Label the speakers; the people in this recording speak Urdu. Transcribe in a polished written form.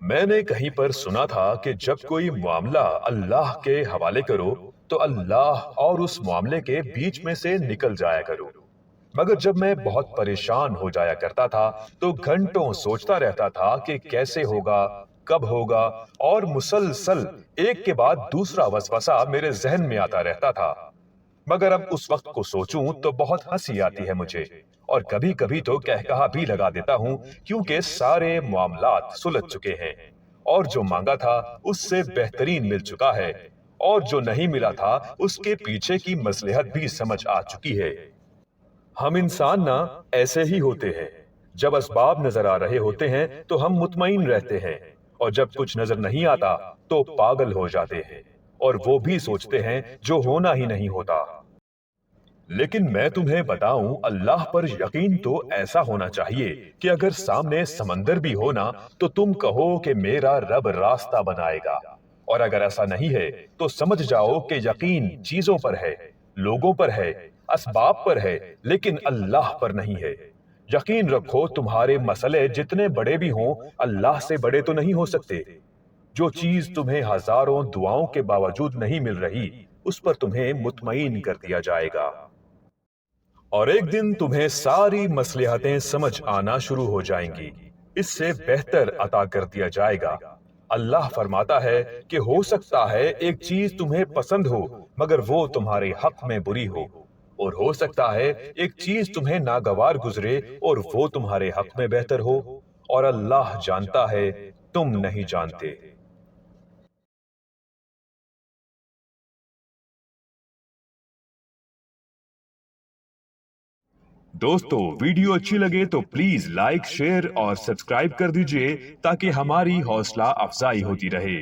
Speaker 1: میں نے کہیں پر سنا تھا کہ جب کوئی معاملہ اللہ کے حوالے کرو تو اللہ اور اس معاملے کے بیچ میں سے نکل جایا کرو۔ مگر جب میں بہت پریشان ہو جایا کرتا تھا تو گھنٹوں سوچتا رہتا تھا کہ کیسے ہوگا، کب ہوگا، اور مسلسل ایک کے بعد دوسرا وسوسہ میرے ذہن میں آتا رہتا تھا۔ مگر اب اس وقت کو سوچوں تو بہت ہنسی آتی ہے مجھے، اور کبھی کبھی تو کہا بھی لگا دیتا ہوں، کیونکہ سارے معاملات سلجھ چکے ہیں، اور جو مانگا تھا اس سے بہترین مل چکا ہے، اور جو نہیں ملا تھا اس کے پیچھے کی مصلحت بھی سمجھ آ چکی ہے۔ ہم انسان نہ ایسے ہی ہوتے ہیں، جب اسباب نظر آ رہے ہوتے ہیں تو ہم مطمئن رہتے ہیں، اور جب کچھ نظر نہیں آتا تو پاگل ہو جاتے ہیں، اور وہ بھی سوچتے ہیں جو ہونا ہی نہیں ہوتا۔ لیکن میں تمہیں بتاؤں، اللہ پر یقین تو ایسا ہونا چاہیے کہ اگر سامنے سمندر بھی ہونا تو تم کہو کہ میرا رب راستہ بنائے گا، اور اگر ایسا نہیں ہے تو سمجھ جاؤ کہ یقین چیزوں پر ہے، لوگوں پر ہے، اسباب پر ہے، لیکن اللہ پر نہیں ہے۔ یقین رکھو تمہارے مسئلے جتنے بڑے بھی ہوں اللہ سے بڑے تو نہیں ہو سکتے۔ جو چیز تمہیں ہزاروں دعاؤں کے باوجود نہیں مل رہی اس پر تمہیں مطمئن کر دیا جائے گا، اور ایک دن تمہیں ساری مصلحتیں سمجھ آنا شروع ہو جائیں گی، اس سے بہتر عطا کر دیا جائے گا۔ اللہ فرماتا ہے کہ ہو سکتا ہے ایک چیز تمہیں پسند ہو مگر وہ تمہارے حق میں بری ہو، اور ہو سکتا ہے ایک چیز تمہیں ناگوار گزرے اور وہ تمہارے حق میں بہتر ہو، اور اللہ جانتا ہے تم نہیں جانتے۔ دوستو، ویڈیو اچھی لگے تو پلیز لائک، شیئر اور سبسکرائب کر دیجئے تاکہ ہماری حوصلہ افزائی ہوتی رہے۔